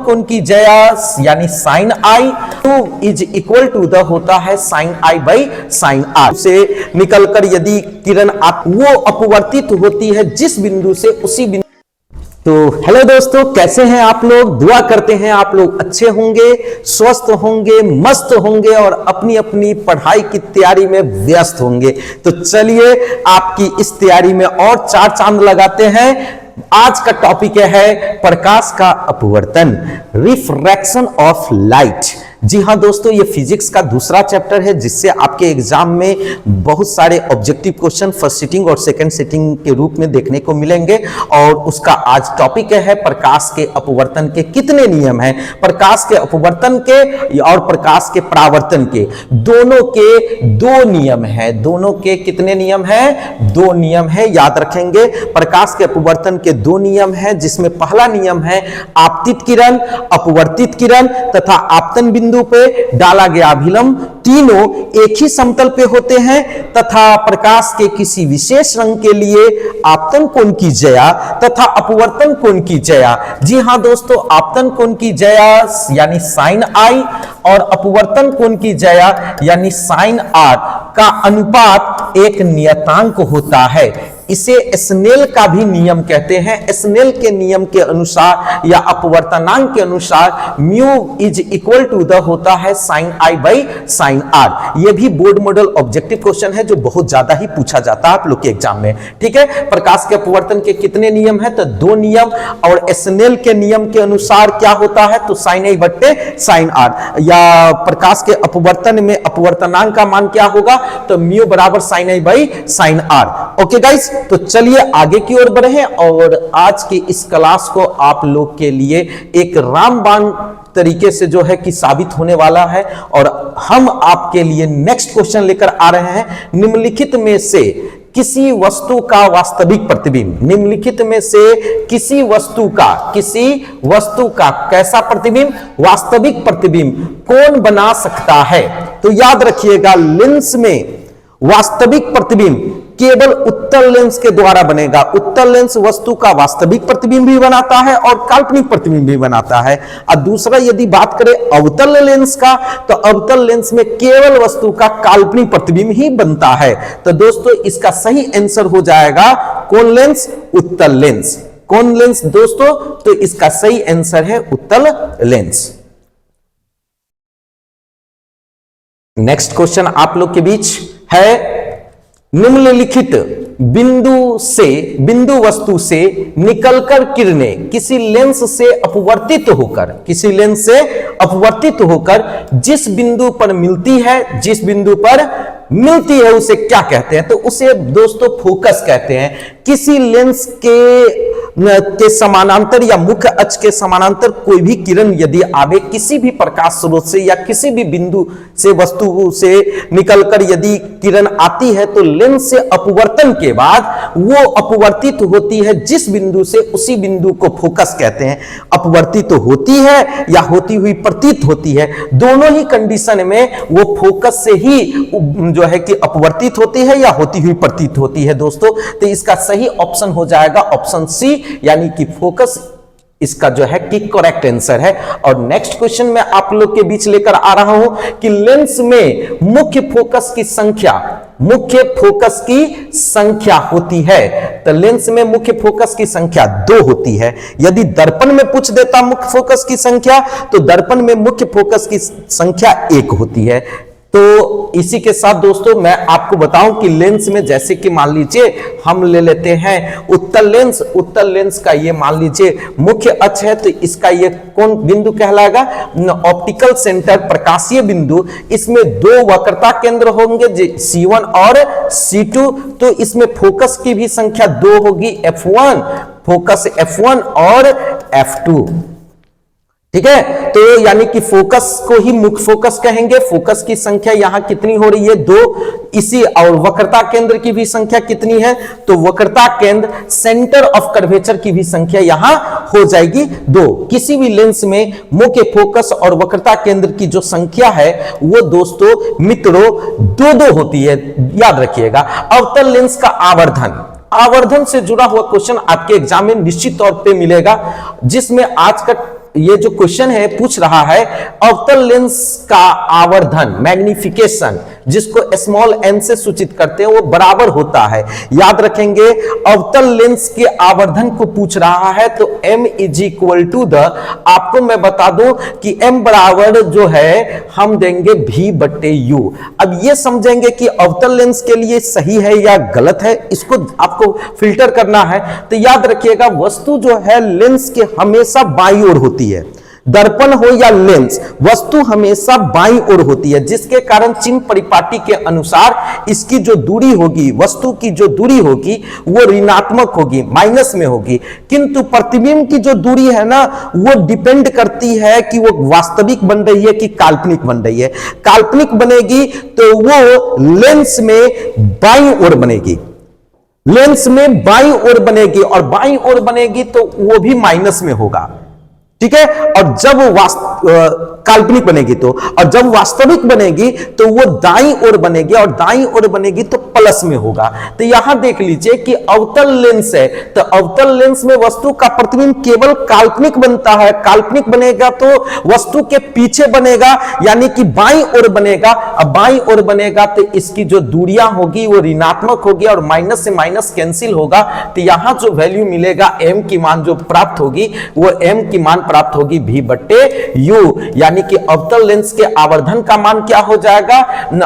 कोण की जया यानी sine i two is equal to the होता है sine i by sine r से निकलकर यदि किरण वो अपवर्तित होती है जिस बिंदु से उसी बिंदु। तो हेलो दोस्तों, कैसे हैं आप लोग? दुआ करते हैं आप लोग अच्छे होंगे, स्वस्थ होंगे, मस्त होंगे और अपनी अपनी पढ़ाई की तैयारी में व्यस्त होंगे। तो चलिए आपकी इस तैयारी में और चार चांद लगाते हैं। आज का टॉपिक है प्रकाश का अपवर्तन, रिफ्रैक्शन ऑफ लाइट। जी हां दोस्तों, ये फिजिक्स का दूसरा चैप्टर है जिससे आपके एग्जाम में बहुत सारे ऑब्जेक्टिव क्वेश्चन फर्स्ट सिटिंग और सेकंड सिटिंग के रूप में देखने को मिलेंगे। और उसका आज टॉपिक है प्रकाश के अपवर्तन के कितने नियम हैं, प्रकाश के अपवर्तन के और प्रकाश के परावर्तन के दोनों के दो नियम हैं। दोनों के कितने नियम हैं? दो नियम हैं, याद रखेंगे। प्रकाश के अपवर्तन के दो नियम हैं, जिसमें पहला नियम है आपतित किरण, अपवर्तित किरण तथा आपतन बिंदु पे डाला गया अभिलंब तीनों एक ही समतल पे होते हैं तथा प्रकाश के किसी विशेष रंग के लिए आपतन कोण की जया तथा अपवर्तन कोण की जया। जी हां दोस्तों, आपतन कोण की जया यानी साइन आई और अपवर्तन कोण की जया यानी साइन आर का अनुपात एक नियतांक होता है। इसे स्नेल का भी नियम कहते हैं। स्नेल के नियम के अनुसार या अपवर्तनांक के अनुसार mu is equal to the होता है sine i by sine r. यह भी बोर्ड मॉडल ऑब्जेक्टिव क्वेश्चन है जो बहुत ज्यादा ही पूछा जाता है आप लोग के एग्जाम में। ठीक है, प्रकाश के अपवर्तन के कितने नियम है? तो दो नियम। और स्नेल के नियम के अनुसार क्या होता है? तो साइन आई बट्टे साइन आर। या प्रकाश के अपवर्तन में अपवर्तनांक का मान क्या होगा? तो म्यू बराबर sine i by sine r. Okay guys, तो चलिए आगे की ओर बढ़े और आज की इस क्लास को आप लोग के लिए एक रामबाण तरीके से जो है कि साबित होने वाला है। और हम आपके लिए नेक्स्ट क्वेश्चन लेकर आ रहे हैं। निम्नलिखित में से किसी वस्तु का वास्तविक प्रतिबिंब, निम्नलिखित में से किसी वस्तु का कैसा प्रतिबिंब? वास्तविक प्रतिबिंब कौन बना सकता है? तो याद रखिएगा, लेंस में वास्तविक प्रतिबिंब केवल उत्तल लेंस के द्वारा बनेगा। उत्तल लेंस वस्तु का वास्तविक प्रतिबिंब भी बनाता है और काल्पनिक प्रतिबिंब भी बनाता है। और दूसरा यदि बात करें अवतल लेंस का, तो अवतल लेंस में केवल वस्तु का काल्पनिक प्रतिबिंब ही बनता है। तो दोस्तों इसका सही आंसर हो जाएगा कौन लेंस? उत्तल लेंस। कौन लेंस दोस्तों? तो इसका सही आंसर है उत्तल लेंस। नेक्स्ट क्वेश्चन आप लोग के बीच है, निम्नलिखित बिंदु वस्तु से निकलकर किरणें किसी लेंस से अपवर्तित होकर जिस बिंदु पर मिलती है उसे क्या कहते हैं? तो उसे दोस्तों फोकस कहते हैं। किसी लेंस के समानांतर या मुख्य अक्ष के समानांतर कोई भी किरण यदि आवे किसी भी प्रकाश स्रोत से या किसी भी बिंदु से वस्तु से निकलकर यदि किरण आती है तो लेंस से अपवर्तन के बाद वो अपवर्तित होती है जिस बिंदु से उसी बिंदु को फोकस कहते हैं। अपवर्तित तो होती है या होती हुई प्रतीत होती है, दोनों ही कंडीशन में वो फोकस से ही जो है कि अपवर्तित होती है या होती हुई प्रतीत होती है दोस्तों। तो इसका सही ऑप्शन हो जाएगा ऑप्शन सी, यानी कि फोकस इसका जो है कि करेक्ट आंसर है। और नेक्स्ट क्वेश्चन में आप लोग के बीच लेकर आ रहा हूं कि लेंस में मुख्य फोकस की संख्या होती है। तो लेंस में मुख्य फोकस की संख्या 2 होती है। यदि दर्पण में पूछ देता मुख्य फोकस की संख्या, तो दर्पण में मुख्य फोकस की संख्या 1 होती है। तो इसी के साथ दोस्तों मैं आपको बताऊं कि लेंस में जैसे कि मान लीजिए हम ले लेते हैं उत्तल लेंस का ये मान लीजिए मुख्य अक्ष है, तो इसका ये कौन बिंदु कहलाएगा? ऑप्टिकल सेंटर, प्रकाशीय बिंदु। इसमें 2 वक्रता केंद्र होंगे C1 और C2। तो इसमें फोकस की भी संख्या 2 होगी, F1 फोकस F1 और F2। ठीक है, तो यानी कि फोकस को ही मुख्य फोकस कहेंगे। फोकस की संख्या यहां कितनी हो रही है? 2। इसी और वक्रता केंद्र की भी संख्या कितनी है? तो वक्रता केंद्र सेंटर ऑफ कर्वेचर की भी संख्या यहां हो जाएगी 2। किसी भी लेंस में मुख्य फोकस और वक्रता केंद्र की जो संख्या है वो दोस्तों मित्रों 2-2 होती है, याद रखिएगा। अवतल लेंस का आवर्धन से जुड़ा हुआ क्वेश्चन आपके एग्जाम में निश्चित तौर पे मिलेगा, जिसमें आज का ये जो क्वेश्चन है पूछ रहा है अवतल लेंस का आवर्धन मैग्निफिकेशन, जिसको स्मॉल एन से सूचित करते हैं, वो बराबर होता है। याद रखेंगे अवतल लेंस के आवर्धन को पूछ रहा है तो m is equal to the, आपको मैं बता दूं कि m बराबर जो है हम देंगे v बट्टे u। अब ये समझेंगे कि अवतल लेंस के लिए सही है या गलत है, इसको आपको फिल्टर करना है। तो याद रखिएगा वस्तु जो है लेंस के हमेशा बाईं ओर होती है, दर्पण हो या लेंस, वस्तु हमेशा बाईं ओर होती है, जिसके कारण चिन्ह परिपाटी के अनुसार इसकी जो दूरी होगी, वस्तु की जो दूरी होगी वो ऋणात्मक होगी, माइनस में होगी। किंतु प्रतिबिंब की जो दूरी है ना वो डिपेंड करती है कि वो वास्तविक बन रही है कि काल्पनिक बन रही है। काल्पनिक बनेगी तो वो लेंस में बाईं ओर बनेगी, लेंस में बाईं ओर बनेगी, और बाईं ओर बनेगी तो वो भी माइनस में होगा, ठीक है। और जब काल्पनिक बनेगी तो, और जब वास्तविक बनेगी तो वो दाईं ओर बनेगी, और दाईं ओर बनेगी तो प्लस में होगा। तो यहां देख लीजिए कि अवतल लेंस है तो अवतल लेंस में वस्तु का प्रतिबिंब केवल काल्पनिक बनता है, काल्पनिक बनेगा तो वस्तु के पीछे बनेगा, यानी कि बाईं ओर बनेगा। अब बाईं ओर बनेगा तो इसकी जो दूरियां होगी वो ऋणात्मक होगी और माइनस से माइनस कैंसिल होगा। तो यहां जो वैल्यू मिलेगा m की मान जो प्राप्त होगी वो m की मान प्राप्त होगी v बट्टे u, यानी कि अवतल लेंस के आवर्धन का मान क्या हो जाएगा,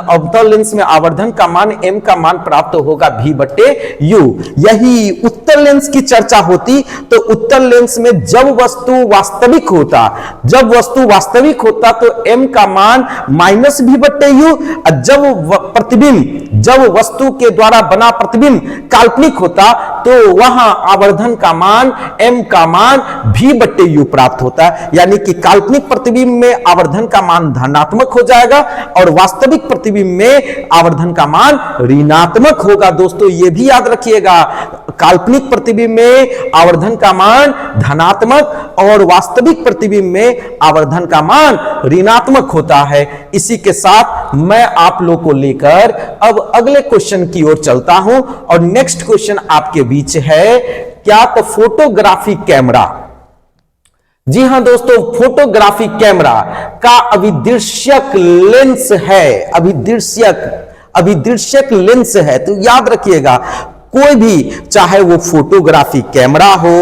अवतल लेंस में आवर्धन का मान m का मान प्राप्त होगा v बट्टे u। यही उत्तल लेंस की चर्चा होती तो उत्तल लेंस में जब वस्तु वास्तविक होता, जब वस्तु वास्तविक होता तो m का मान माइनस v बट्टे u, जब प्रतिबिंब, जब वस्तु के द्वारा बना प्रतिबिंब काल्पनिक होता तो वहां आवर्धन का मान m का मान v बट्टे u प्राप्त होता है। यानी कि काल्पनिक प्रतिबिंब में आवर्धन का मान धनात्मक हो जाएगा और वास्तविक प्रतिबिंब में आवर्धन का मान ऋणात्मक होगा। दोस्तों ये भी याद रखिएगा, काल्पनिक प्रतिबिंब में आवर्धन का मान धनात्मक और वास्तविक प्रतिबिंब में आवर्धन का मान ऋणात्मक होता है। इसी के साथ मैं आप लोग को लेकर अब अगले क्वेश्चन की ओर चलता हूं, और नेक्स्ट क्वेश्चन आपके बीच है क्या, तो फोटोग्राफी कैमरा। जी हां दोस्तों, फोटोग्राफी कैमरा का अभिदृश्यक लेंस है, अभिदृश्यक लेंस है। तो याद रखिएगा कोई भी, चाहे वो फोटोग्राफी कैमरा हो,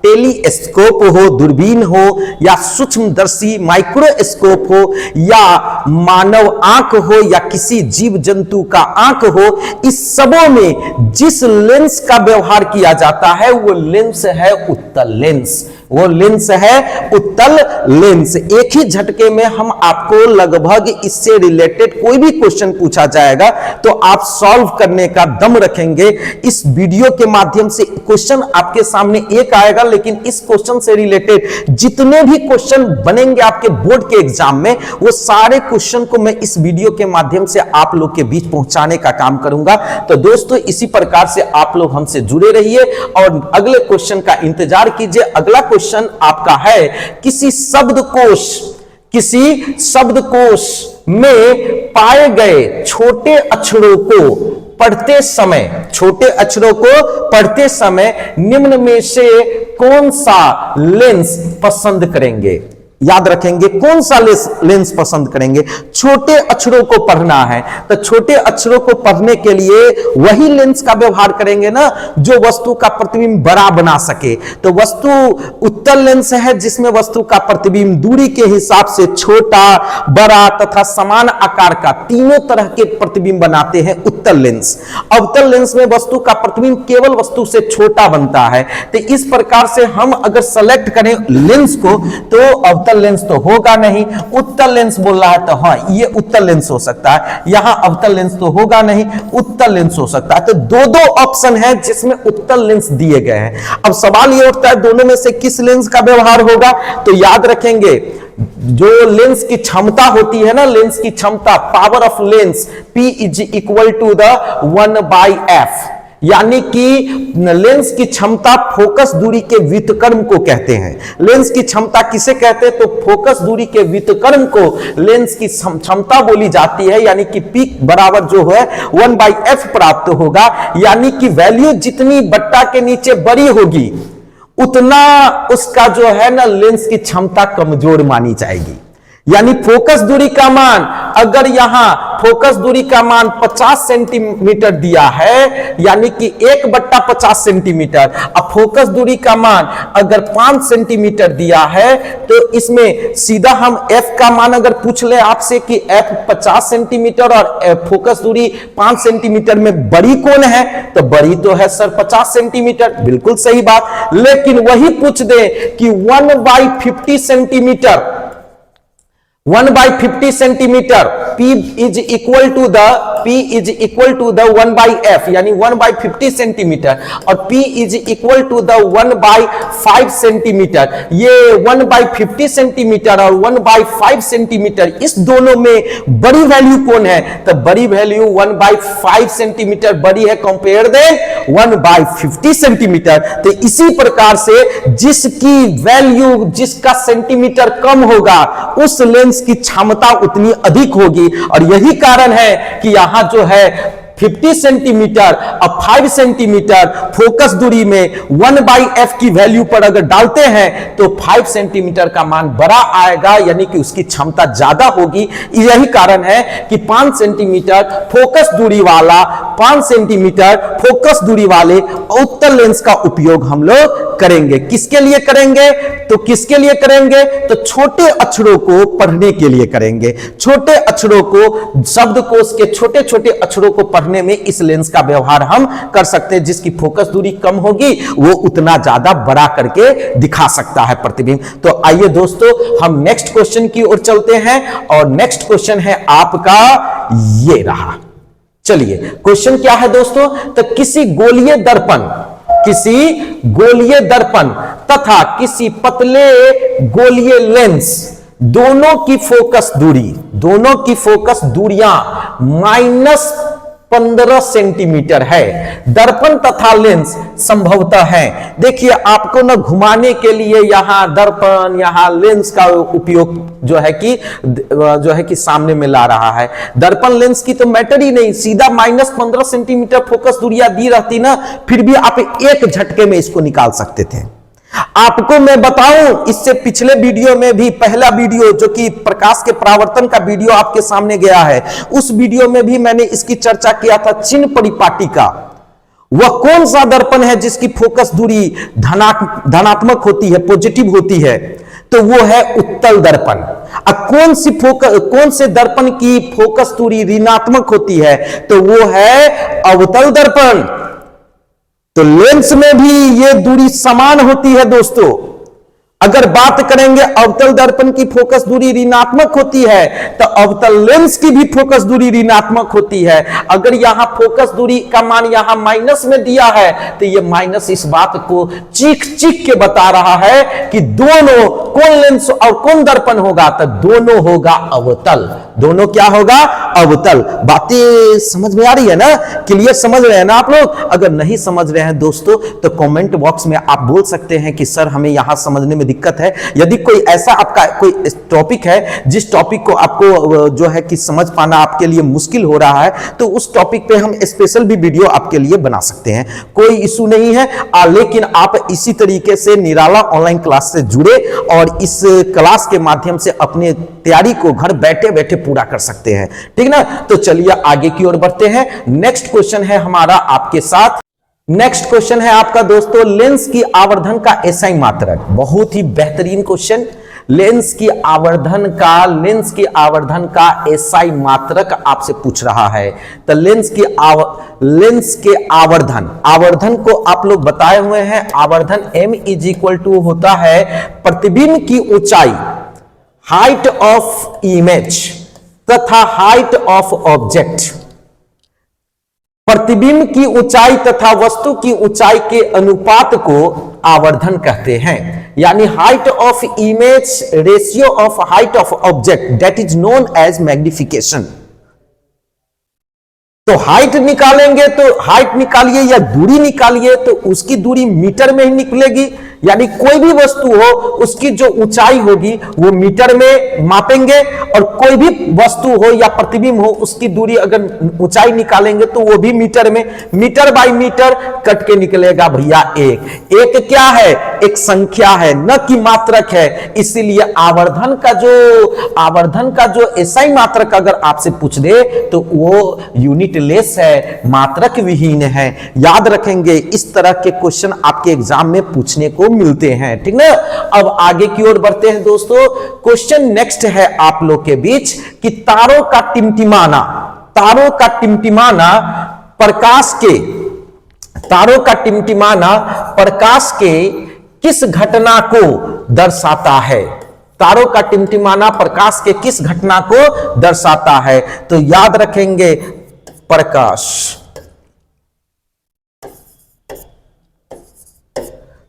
टेलीस्कोप हो, दूरबीन हो, या सूक्ष्मदर्शी माइक्रोस्कोप हो, या मानव आंख हो, या किसी जीव जंतु का आंख हो, इस सबों में जिस लेंस का व्यवहार किया जाता है वो लेंस है उत्तल लेंस, वो लेंस है उत्तल लेंस। एक ही झटके में हम आपको लगभग इससे रिलेटेड कोई भी क्वेश्चन पूछा जाएगा तो आप सॉल्व करने का दम रखेंगे। इस वीडियो के माध्यम से क्वेश्चन आपके सामने एक आएगा, लेकिन इस क्वेश्चन से रिलेटेड जितने भी क्वेश्चन बनेंगे आपके बोर्ड के एग्जाम में वो सारे क्वेश्चन को मैं इस वीडियो के माध्यम से आप लोग के बीच पहुंचाने का काम करूंगा। तो दोस्तों इसी प्रकार से आप लोग हमसे जुड़े रहिए और अगले क्वेश्चन का इंतजार कीजिए। अगला क्वेश्चन आपका है किसी शब्दकोश में पाए गए छोटे अक्षरों को पढ़ते समय निम्न में से कौन सा लेंस पसंद करेंगे। याद रखेंगे कौन सा लेंस पसंद करेंगे। छोटे अक्षरों को पढ़ना है तो छोटे अक्षरों को पढ़ने के लिए वही लेंस का व्यवहार करेंगे ना जो वस्तु का प्रतिबिंब बड़ा बना सके। तो वस्तु उत्तल लेंस है जिसमें वस्तु का प्रतिबिंब दूरी के हिसाब से छोटा, बड़ा तथा समान आकार का तीनों तरह के प्रतिबिंब बनाते हैं उत्तल लेंस। अवतल लेंस में वस्तु का प्रतिबिंब केवल वस्तु से छोटा बनता है। तो इस प्रकार से हम अगर सेलेक्ट करें लेंस को तो अवतल लेंस तो होगा नहीं, उत्तल लेंस बोल रहा है तो हाँ ये उत्तल लेंस हो सकता है। यहां अवतल लेंस तो होगा नहीं, उत्तल लेंस हो सकता है। तो दो ऑप्शन है जिसमें उत्तल लेंस दिए गए हैं। अब सवाल ये उठता है दोनों में से किस लेंस का व्यवहार होगा। तो याद रखेंगे जो लेंस की क्षमता होती है ना, लेंस की क्षमता, power of lens P is equal to the 1/f, यानी कि लेंस की क्षमता फोकस दूरी के व्युत्क्रम को कहते हैं। लेंस की क्षमता किसे कहते हैं तो फोकस दूरी के व्युत्क्रम को लेंस की क्षमता बोली जाती है। यानी कि P बराबर जो है 1/f प्राप्त होगा। यानी कि वैल्यू जितनी बट्टा के नीचे बड़ी होगी उतना उसका जो है ना लेंस की क्षमता कमजोर मानी जाएगी। यानी फोकस दूरी का मान, अगर यहां फोकस दूरी का मान 50 सेंटीमीटर दिया है, यानी कि 1/50 सेंटीमीटर, अब फोकस दूरी का मान अगर 5 सेंटीमीटर दिया है, तो इसमें सीधा हम f का मान अगर पूछ ले आपसे कि f 50 सेंटीमीटर और फोकस दूरी 5 सेंटीमीटर में बड़ी कौन है, तो बड़ी तो है सर 50 सेंटीमीटर, बिल्कुल सही बात। लेकिन वही पूछ दे कि 1/50 centimetre, 1/50 centimetre, P is equal to the 1/f, यानी 1/50 सेंटीमीटर, और P is equal to the 1/5 centimetre. ये 1/50 सेंटीमीटर और 1/5 सेंटीमीटर, इस दोनों में बड़ी वैल्यू कौन है, तो बड़ी वैल्यू 1/5 सेंटीमीटर बड़ी है कंपेयर देन 1/50 सेंटीमीटर। तो इसी प्रकार से जिसकी वैल्यू, जिसका सेंटीमीटर कम होगा, उस लेंस की क्षमता उतनी अधिक होगी। और यही कारण है कि यहां जो है 50 सेंटीमीटर और 5 सेंटीमीटर फोकस दूरी में 1/f की वैल्यू पर अगर डालते हैं तो 5 सेंटीमीटर का मान बड़ा आएगा, यानी कि उसकी क्षमता ज्यादा होगी। यही कारण है कि 5 सेंटीमीटर फोकस दूरी वाला, 5 सेंटीमीटर फोकस दूरी वाले उत्तल लेंस का उपयोग हम लोग करेंगे। किसके लिए करेंगे, तो किसके लिए करेंगे, तो छोटे अक्षरों को पढ़ने के लिए करेंगे। छोटे अक्षरों को, शब्दकोश के छोटे छोटे अक्षरों को पढ़ने में इस लेंस का व्यवहार हम कर सकते हैं। जिसकी फोकस दूरी कम होगी वो उतना ज्यादा बड़ा करके दिखा सकता है प्रतिबिंब। तो आइए दोस्तों हम नेक्स्ट क्वेश्चन की ओर चलते हैं, और नेक्स्ट क्वेश्चन है आपका ये रहा। चलिए क्वेश्चन क्या है दोस्तों, तो किसी गोलीय दर्पण तथा किसी पतले गोलीय लेंस दोनों की फोकस दूरियां -15 सेंटीमीटर है। दर्पण तथा लेंस संभवतः है। देखिए आपको ना घुमाने के लिए यहां दर्पण, यहां लेंस का उपयोग जो है कि सामने में ला रहा है। दर्पण लेंस की तो मैटर ही नहीं, सीधा -15 सेंटीमीटर फोकस दूरियां दी रहती ना, फिर भी आप एक झटके में इसको निकाल सकते थे। आपको मैं बताऊं, इससे पिछले वीडियो में भी, पहला वीडियो जो कि प्रकाश के परावर्तन का वीडियो आपके सामने गया है, उस वीडियो में भी मैंने इसकी चर्चा किया था। चिन्ह परिपाटी का वह कौन सा दर्पण है जिसकी फोकस दूरी धनात्मक होती है, पॉजिटिव होती है, तो वो है उत्तल दर्पण। अब कौन से दर्पण की फोकस दूरी ऋणात्मक होती है, तो वो है अवतल दर्पण। तो लेंस में भी ये दूरी समान होती है दोस्तों। अगर बात करेंगे अवतल दर्पण की फोकस दूरी ऋणात्मक होती है, तो अवतल लेंस की भी फोकस दूरी ऋणात्मक होती है। अगर यहां फोकस दूरी का मान यहां माइनस में दिया है, तो ये माइनस इस बात को चीख के बता रहा है कि दोनों कौन लेंस और कौन दर्पण होगा, तो दोनों होगा अवतल। दोनों क्या होगा, अवतल। बातें समझ में आ रही है ना, क्लियर समझ रहे हैं ना आप लोग? अगर नहीं समझ रहे हैं दोस्तों तो कमेंट बॉक्स में आप बोल सकते हैं कि सर हमें यहां समझने में दिक्कत है। यदि कोई ऐसा आपका कोई टॉपिक है जिस टॉपिक को आपको जो है कि समझ पाना आपके लिए मुश्किल हो रहा है, तो उस टॉपिक पे हम स्पेशल भी वीडियो आपके लिए बना सकते हैं, कोई इशू नहीं है। लेकिन आप इसी तरीके से निराला ऑनलाइन क्लास से जुड़े और इस क्लास के माध्यम से अपने तैयारी को घर बैठे बैठे पूरा कर सकते हैं, ठीक ना। तो चलिए आगे की ओर बढ़ते हैं। नेक्स्ट क्वेश्चन है हमारा आपके साथ। नेक्स्ट क्वेश्चन है आपका दोस्तों, लेंस की आवर्धन का एसआई मात्रक। बहुत ही बेहतरीन क्वेश्चन। लेंस की आवर्धन का एसआई मात्रक आपसे पूछ रहा है। तो लेंस के आवर्धन को आप लोग बताए हुए हैं। आवर्धन m इज इक्वल टू होता है प्रतिबिंब की ऊंचाई, हाइट ऑफ इमेज तथा हाइट ऑफ ऑब्जेक्ट। प्रतिबिंब की ऊंचाई तथा वस्तु की ऊंचाई के अनुपात को आवर्धन कहते हैं। यानी height of image ratio of height of object, that is known as magnification. तो हाइट निकालेंगे तो हाइट निकालिए या दूरी निकालिए तो उसकी दूरी मीटर में ही निकलेगी, यानी कोई भी वस्तु हो उसकी जो ऊंचाई होगी वो मीटर में मापेंगे, और कोई भी वस्तु हो या प्रतिबिंब हो उसकी दूरी अगर ऊंचाई निकालेंगे तो वो भी मीटर में, मीटर बाय मीटर कट के निकलेगा भैया एक क्या है, एक संख्या है न कि मात्रक है। इसीलिए आवर्धन का जो एसआई मात्रक अगर आपसे पूछ दे तो वो यूनिट लेस है, मात्रक विहीन है। याद रखेंगे, इस तरह के क्वेश्चन आपके एग्जाम में पूछने को मिलते हैं, ठीक ना। अब आगे की ओर बढ़ते हैं दोस्तों। क्वेश्चन नेक्स्ट है आप लोग के बीच कि तारों का टिमटिमाना प्रकाश के किस घटना को दर्शाता है? तारों का टिमटिमाना प्रकाश के किस घटना को दर्शाता है? तो याद रखेंगे, प्रकाश,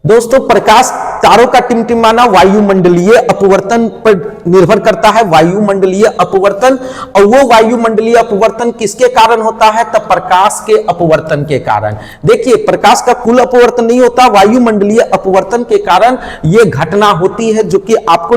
दोस्तों प्रकाश, तारों का टिमटिमाना वायुमंडलीय अपवर्तन पर निर्भर करता है, वायुमंडलीय अपवर्तन। और वो वायुमंडलीय अपवर्तन किसके कारण होता है? तब प्रकाश के अपवर्तन के कारण। देखिए, प्रकाश का कुल अपवर्तन नहीं होता, वायुमंडलीय अपवर्तन के कारण ये घटना होती है, जो कि आपको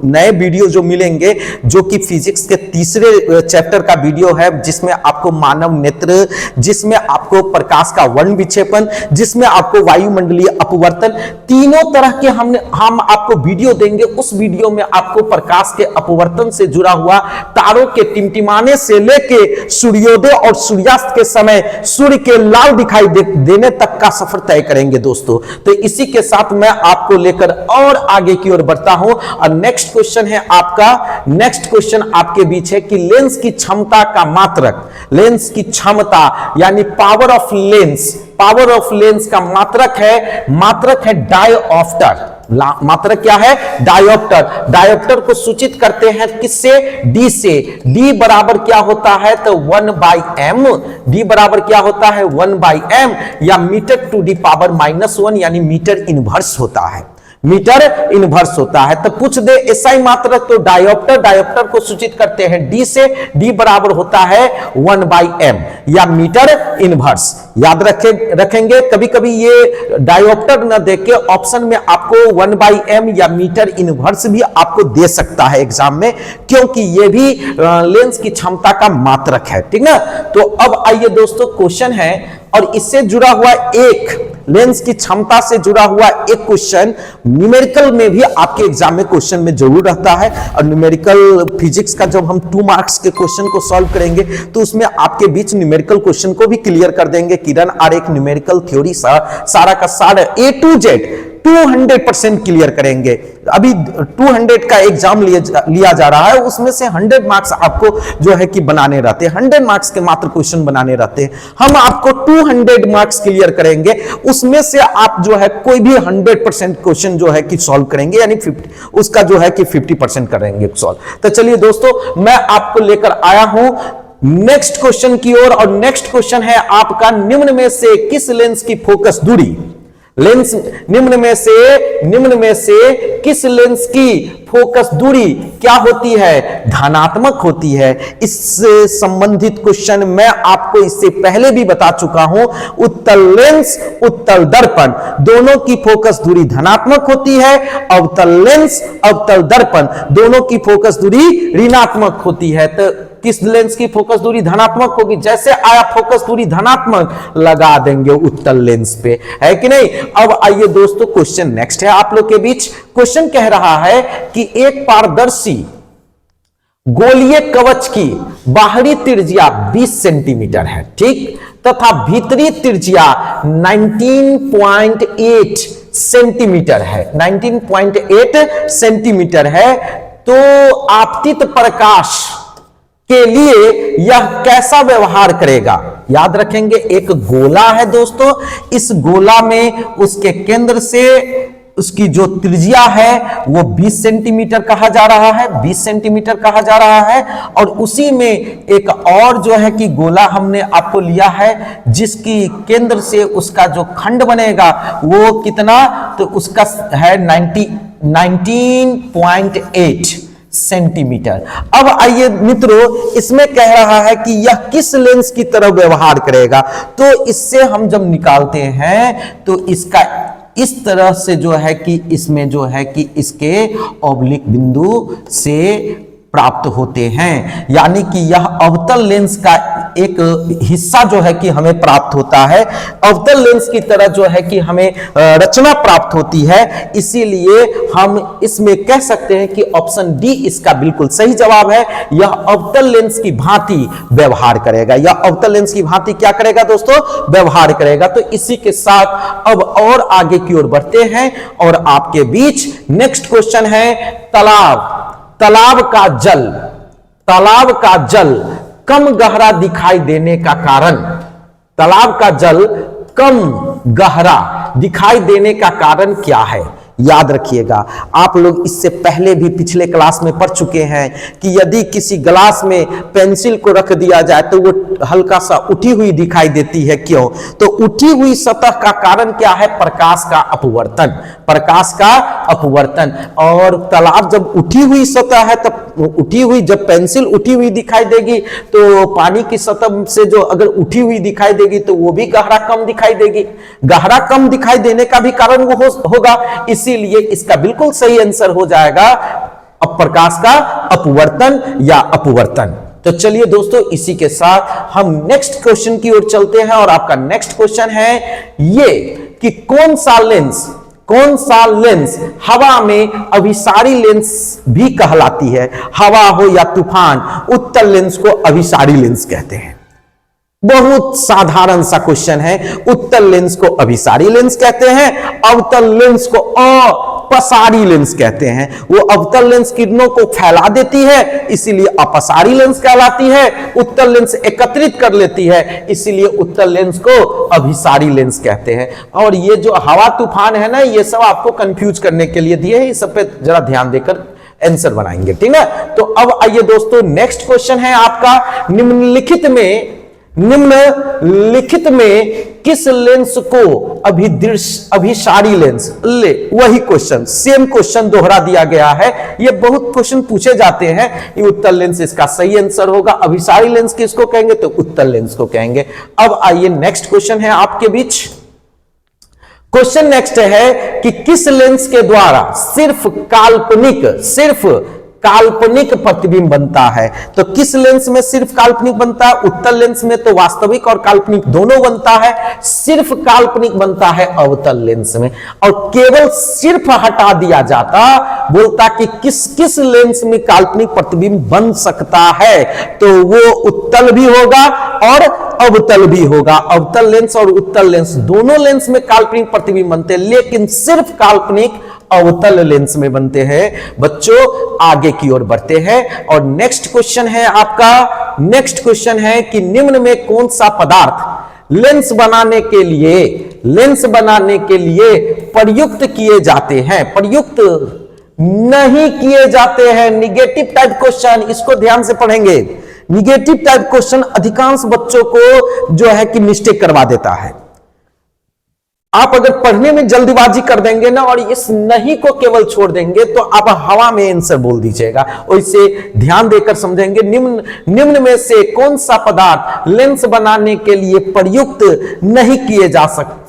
नए वीडियो जो मिलेंगे, जो कि फिजिक्स के तीसरे चैप्टर का वीडियो है, जिसमें आपको मानव नेत्र, जिसमें आपको प्रकाश का वर्ण विक्षेपण, जिसमें आपको वायुमंडलीय अपवर्तन, तीनों तरह के हम आपको वीडियो देंगे। उस वीडियो में आपको प्रकाश के अपवर्तन से जुड़ा हुआ, तारों के टिमटिमाने से लेके सूर्योदय और सूर्यास्त के समय सूर्य के लाल दिखाई देने तक का सफर तय करेंगे दोस्तों। तो इसी के साथ मैं आपको लेकर और आगे की ओर बढ़ता हूं, और नेक्स्ट क्वेश्चन है आपका, नेक्स्ट क्वेश्चन आपके बीच है कि लेंस की क्षमता का मात्रक, लेंस की क्षमता यानी पावर ऑफ लेंस का मात्रक है डायोप्टर। मात्रक क्या है? डायोप्टर। डायोप्टर को सूचित करते हैं किससे? डी से। डी बराबर क्या होता है? तो 1/m। डी बराबर क्या होता है? 1/m, या मीटर टू दी पावर -1 यानी मीटर इनवर्स होता है, मीटर इनवर्स होता है। तो पूछ दे एसआई मात्रक, तो डायोप्टर को सूचित करते हैं डी से। डी बराबर होता है 1/m या मीटर इनवर्स। याद रखेंगे, कभी कभी ये डायोप्टर न देके ऑप्शन में आपको 1/m या मीटर इनवर्स भी आपको दे सकता है एग्जाम में, क्योंकि ये भी लेंस की क्षमता का मात्रक है, ठीक ना। तो अब आइए दोस्तों, क्वेश्चन है, और इससे जुड़ा हुआ एक, लेंस की क्षमता से जुड़ा हुआ एक क्वेश्चन न्यूमेरिकल में भी आपके एग्जाम में क्वेश्चन में जरूर रहता है। और न्यूमेरिकल फिजिक्स का जब हम 2 मार्क्स के क्वेश्चन को सॉल्व करेंगे तो उसमें आपके बीच न्यूमेरिकल क्वेश्चन को भी क्लियर कर देंगे। किरण और एक न्यूमेरिकल थ्योरी सारा का सारा A to Z 200% क्लियर करेंगे। अभी 200 का एग्जाम लिया जा रहा है, उसमें से 100 मार्क्स आपको जो है कि बनाने रहते हैं, 100 मार्क्स के मात्र क्वेश्चन बनाने रहते हैं। हम आपको 200 मार्क्स क्लियर करेंगे, उसमें से आप जो है कोई भी 100% क्वेश्चन जो है कि सॉल्व करेंगे, यानी 50 उसका जो है कि 50% करेंगे सॉल्व। तो चलिए दोस्तों, मैं आपको लेकर आया हूं नेक्स्ट क्वेश्चन की ओर, और नेक्स्ट क्वेश्चन है आपका, निम्न में से किस लेंस की फोकस दूरी, निम्न में से किस लेंस की फोकस दूरी क्या होती है? धनात्मक होती है। इससे संबंधित क्वेश्चन मैं आपको इससे पहले भी बता चुका हूं। उत्तल लेंस, उत्तल दर्पण, दोनों की फोकस दूरी धनात्मक होती है। अवतल लेंस, अवतल दर्पण, दोनों की फोकस दूरी ऋणात्मक होती है। तो किस लेंस की फोकस दूरी धनात्मक होगी? जैसे आया फोकस दूरी धनात्मक, लगा देंगे उत्तल लेंस पे, है कि नहीं। अब आइए दोस्तों, क्वेश्चन नेक्स्ट है आप लोग के बीच। क्वेश्चन कह रहा है कि एक पारदर्शी गोलीय कवच की बाहरी त्रिज्या 20 सेंटीमीटर है, ठीक, तथा भीतरी त्रिज्या 19.8 सेंटीमीटर है, 19.8 सेंटीमीटर है। तो आपतित प्रकाश के लिए यह कैसा व्यवहार करेगा? याद रखेंगे, एक गोला है दोस्तों, इस गोला में उसके केंद्र से उसकी जो त्रिज्या है वो 20 सेंटीमीटर कहा जा रहा है, 20 सेंटीमीटर कहा जा रहा है। और उसी में एक और जो है कि गोला हमने आपको लिया है, जिसकी केंद्र से उसका जो खंड बनेगा वो कितना, तो उसका है 19.8 सेंटीमीटर। अब आइए मित्रों, इसमें कह रहा है कि यह किस लेंस की तरह व्यवहार करेगा। तो इससे हम जब निकालते हैं तो इसका इस तरह से जो है कि इसमें जो है कि इसके ऑब्लिक बिंदु से प्राप्त होते हैं, यानी कि यह अवतल लेंस का एक हिस्सा जो है कि हमें प्राप्त होता है। अवतल लेंस की तरह जो है कि हमें रचना प्राप्त होती है, इसीलिए हम इसमें कह सकते हैं कि ऑप्शन डी इसका बिल्कुल सही जवाब है। यह अवतल लेंस की भांति व्यवहार करेगा, यह अवतल लेंस की भांति क्या करेगा दोस्तों, व्यवहार करेगा। तो इसी के साथ अब और आगे की ओर बढ़ते हैं और आपके बीच नेक्स्ट क्वेश्चन है तालाब का जल कम गहरा दिखाई देने का कारण, तालाब का जल कम गहरा दिखाई देने का कारण क्या है। याद रखिएगा, आप लोग इससे पहले भी पिछले क्लास में पढ़ चुके हैं कि यदि किसी ग्लास में पेंसिल को रख दिया जाए तो वो हल्का सा उठी हुई दिखाई देती है। क्यों? तो उठी हुई सतह का कारण क्या है, प्रकाश का अपवर्तन, प्रकाश का अपवर्तन। और तालाब जब उठी हुई सतह है तब उठी हुई, जब पेंसिल उठी हुई दिखाई देगी तो पानी की सतह से जो अगर उठी हुई दिखाई देगी तो वो भी गहरा कम दिखाई देगी, गहरा कम दिखाई देने का भी कारण वो होगा। इसीलिए इसका बिल्कुल सही आंसर हो जाएगा प्रकाश का अपवर्तन या अपवर्तन। तो चलिए दोस्तों, इसी के साथ हम नेक्स्ट क्वेश्चन की ओर चलते हैं और आपका नेक्स्ट क्वेश्चन है ये कि कौन सा लेंस हवा में अभिसारी लेंस भी कहलाती है। हवा हो या तूफान, उत्तल लेंस को अभिसारी लेंस कहते हैं। बहुत साधारण सा क्वेश्चन है। उत्तल लेंस को अभिसारी लेंस कहते हैं, अवतल लेंस को अपसारी लेंस कहते हैं। वो अवतल लेंस किरणों को फैला देती है, इसीलिए अपसारी लेंस कहलाती है। उत्तल लेंस एकत्रित कर लेती है, इसीलिए उत्तल लेंस को अभिसारी लेंस कहते हैं। और ये जो हवा तूफान है ना, ये सब आपको कंफ्यूज करने के लिए दिए हैं, इस सब पे जरा ध्यान देकर आंसर बनाएंगे, ठीक है। तो अब आइए दोस्तों, नेक्स्ट क्वेश्चन है आपका निम्नलिखित में किस लेंस को अभिसारी लेंस, वही क्वेश्चन, सेम क्वेश्चन दोहरा दिया गया है। ये बहुत क्वेश्चन पूछे जाते हैं। ये उत्तल लेंस इसका सही आंसर होगा। अभिसारी लेंस किसको कहेंगे, तो उत्तल लेंस को कहेंगे। अब आइए नेक्स्ट क्वेश्चन है आपके बीच। क्वेश्चन नेक्स्ट है कि किस लेंस के द्वारा सिर्फ काल्पनिक प्रतिबिंब बनता है। तो किस लेंस में सिर्फ काल्पनिक बनता है, उत्तल लेंस में तो वास्तविक और काल्पनिक दोनों बनता है, सिर्फ काल्पनिक बनता है अवतल लेंस में। और केवल सिर्फ हटा दिया जाता, बोलता कि किस लेंस में काल्पनिक प्रतिबिंब बन सकता है, तो वो उत्तल भी होगा और अवतल भी होगा। अवतल लेंस और उत्तल लेंस दोनों लेंस में काल्पनिक प्रतिबिंब बनते हैं, लेकिन सिर्फ काल्पनिक अवतल लेंस में बनते हैं। बच्चों आगे की ओर बढ़ते हैं और नेक्स्ट क्वेश्चन है आपका, नेक्स्ट क्वेश्चन है कि निम्न में कौन सा पदार्थ लेंस बनाने के लिए प्रयुक्त किए जाते हैं, प्रयुक्त नहीं किए जाते हैं। निगेटिव टाइप क्वेश्चन, इसको ध्यान से पढ़ेंगे। निगेटिव टाइप क्वेश्चन अधिकांश बच्चों को जो है कि मिस्टेक करवा देता है। आप अगर पढ़ने में जल्दीबाजी कर देंगे ना और इस नहीं को केवल छोड़ देंगे तो आप हवा में आंसर बोल दीजिएगा। वैसे ध्यान देकर समझेंगे। निम्न में से कौन सा पदार्थ लेंस बनाने के लिए प्रयुक्त नहीं किए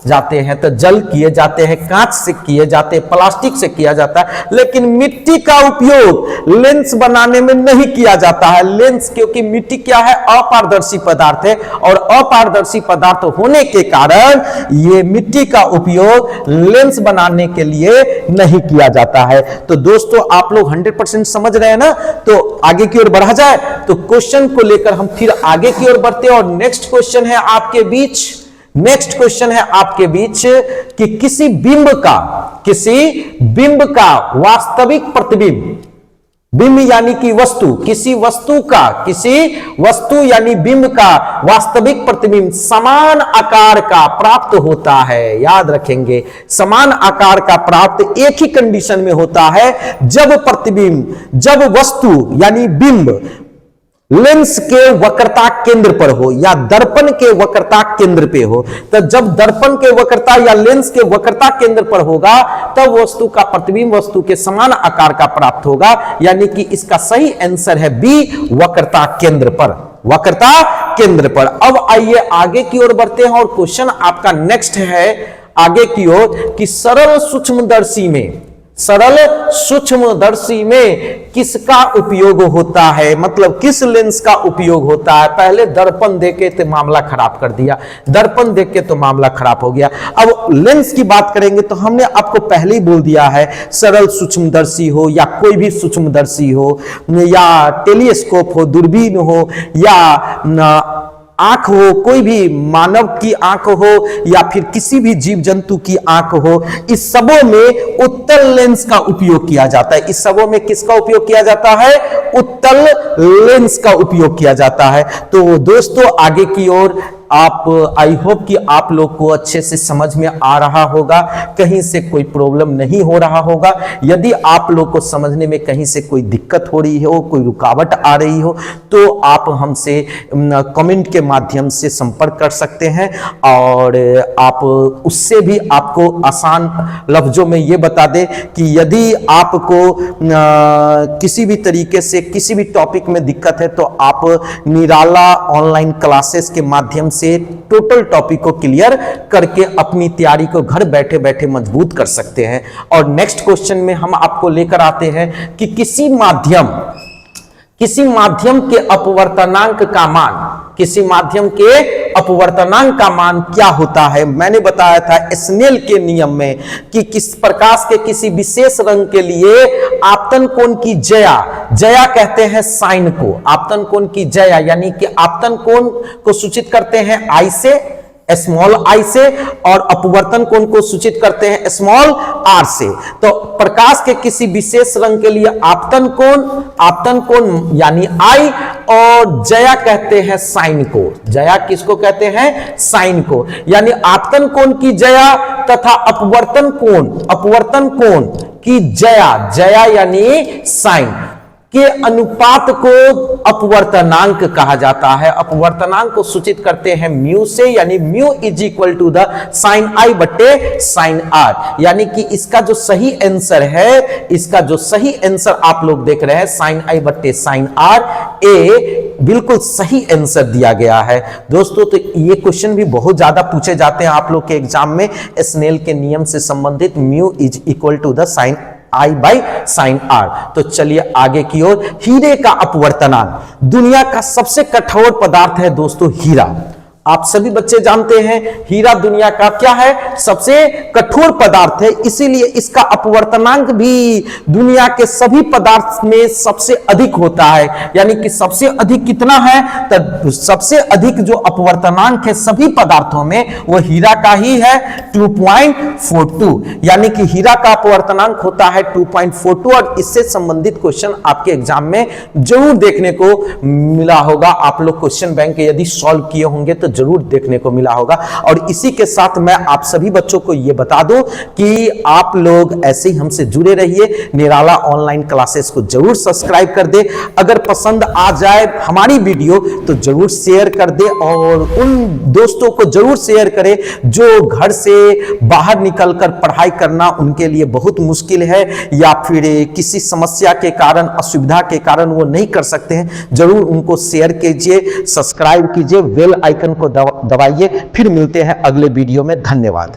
जाते हैं, तो जल किए जाते हैं, कांच से किए जाते हैं, प्लास्टिक से किया जाता है, लेकिन मिट्टी का उपयोग लेंस बनाने में नहीं किया जाता है। लेंस, क्योंकि मिट्टी क्या है, अपारदर्शी पदार्थ है और अपारदर्शी पदार्थ होने के कारण ये मिट्टी का उपयोग लेंस बनाने के लिए नहीं किया जाता है। तो दोस्तों आप लोग 100% समझ रहे हैं ना। तो आगे की ओर बढ़ा जाए तो क्वेश्चन को लेकर हम फिर आगे की ओर बढ़ते हैं और नेक्स्ट क्वेश्चन है आपके बीच कि किसी बिंब का वास्तविक प्रतिबिंब, बिंब यानी कि किसी वस्तु यानी बिंब का वास्तविक प्रतिबिंब समान आकार का प्राप्त होता है। याद रखेंगे, समान आकार का प्राप्त एक ही कंडीशन में होता है, जब वस्तु यानी बिंब लेंस के वक्रता केंद्र पर हो या दर्पण के वक्रता केंद्र पे हो। तो जब दर्पण के वक्रता या लेंस के वक्रता केंद्र पर होगा तब वस्तु का प्रतिबिंब वस्तु के समान आकार का प्राप्त होगा। यानी कि इसका सही आंसर है बी, वक्रता केंद्र पर। अब आइए आगे की ओर बढ़ते हैं और क्वेश्चन आपका नेक्स्ट है आगे की ओर कि सरल सूक्ष्मदर्शी में किसका उपयोग होता है, मतलब किस लेंस का उपयोग होता है। पहले दर्पण देके तो मामला खराब कर दिया, दर्पण देख के तो मामला खराब हो गया। अब लेंस की बात करेंगे तो हमने आपको पहले ही बोल दिया है, सरल सूक्ष्मदर्शी हो या कोई भी सूक्ष्मदर्शी हो या टेलीस्कोप हो, दूरबीन हो या आंख हो, कोई भी मानव की आंख हो या फिर किसी भी जीव जंतु की आंख हो, इस सबों में उत्तल लेंस का उपयोग किया जाता है। इस सबों में किसका उपयोग किया जाता है? उत्तल लेंस का उपयोग किया जाता है। तो दोस्तों आगे की ओर आप, आई होप कि आप लोग को अच्छे से समझ में आ रहा होगा, कहीं से कोई प्रॉब्लम नहीं हो रहा होगा। यदि आप लोग को समझने में कहीं से कोई दिक्कत हो रही हो, कोई रुकावट आ रही हो, तो आप हमसे कमेंट के माध्यम से संपर्क कर सकते हैं और आप उससे भी आपको आसान लफ्जों में ये बता दें कि यदि आपको किसी भी तरीके से किसी भी टॉपिक में दिक्कत है तो आप निराला ऑनलाइन क्लासेस के माध्यम से टोटल टॉपिक को क्लियर करके अपनी तैयारी को घर बैठे बैठे मजबूत कर सकते हैं। और नेक्स्ट क्वेश्चन में हम आपको लेकर आते हैं कि किसी माध्यम के अपवर्तनांक का मान क्या होता है। मैंने बताया था स्नेल के नियम में कि किस प्रकाश के किसी विशेष रंग के लिए आपतन कोण की जया कहते हैं साइन को, आपतन कोण की जया यानी कि आपतन कोण को सूचित करते हैं आई से, स्मॉल आई से, और अपवर्तन कोण को सूचित करते हैं स्मॉल आर से। तो प्रकाश के किसी विशेष रंग के लिए आपतन कोण यानी आई, और जया कहते हैं साइन को। जया किसको कहते हैं? साइन को। यानी आपतन कोण की जया तथा अपवर्तन कोण की जया यानी साइन के अनुपात को अपवर्तनांक कहा जाता है। अपवर्तनांक को सूचित करते हैं म्यू से, यानी mu is equal to the sine i बटे साइन आर। यानी कि इसका जो सही आंसर है, इसका जो सही आंसर आप लोग देख रहे हैं साइन आई बटे साइन आर, ए बिल्कुल सही आंसर दिया गया है। दोस्तों तो ये क्वेश्चन भी बहुत ज्यादा पूछे जाते हैं आप लोग के एग्जाम में, स्नेल के नियम से संबंधित, mu is equal to the sine i by sine r. तो चलिए आगे की ओर, हीरे का अपवर्तनांक। दुनिया का सबसे कठोर पदार्थ है दोस्तों हीरा। आप सभी बच्चे जानते हैं हीरा दुनिया का क्या है? सबसे कठोर पदार्थ है, इसीलिए इसका अपवर्तनांक भी दुनिया के सभी पदार्थ में सबसे अधिक होता है। यानी कि सबसे अधिक कितना है? तो सबसे अधिक जो अपवर्तनांक है सभी पदार्थों में वो हीरा का ही है, 2.42। यानी कि हीरा का अपवर्तनांक होता है 2.42, और इससे संबंधित क्वेश्चन आपके एग्जाम में जरूर देखने को मिला होगा। आप लोग क्वेश्चन बैंक यदि सॉल्व किए होंगे तो जरूर देखने को मिला होगा। और इसी के साथ मैं आप सभी बच्चों को यह बता दूं कि आप लोग ऐसे ही हमसे जुड़े रहिए, निराला ऑनलाइन क्लासेस को जरूर सब्सक्राइब कर दे। अगर पसंद आ जाए हमारी वीडियो तो जरूर शेयर कर दे, और उन दोस्तों को जरूर शेयर करें जो घर से बाहर निकलकर पढ़ाई करना उनके लिए बहुत मुश्किल है, या फिर किसी समस्या के कारण, असुविधा के कारण वो नहीं कर सकते हैं। जरूर उनको शेयर कीजिए, सब्सक्राइब कीजिए, बेल आइकन को दबाइए। फिर मिलते हैं अगले वीडियो में। धन्यवाद।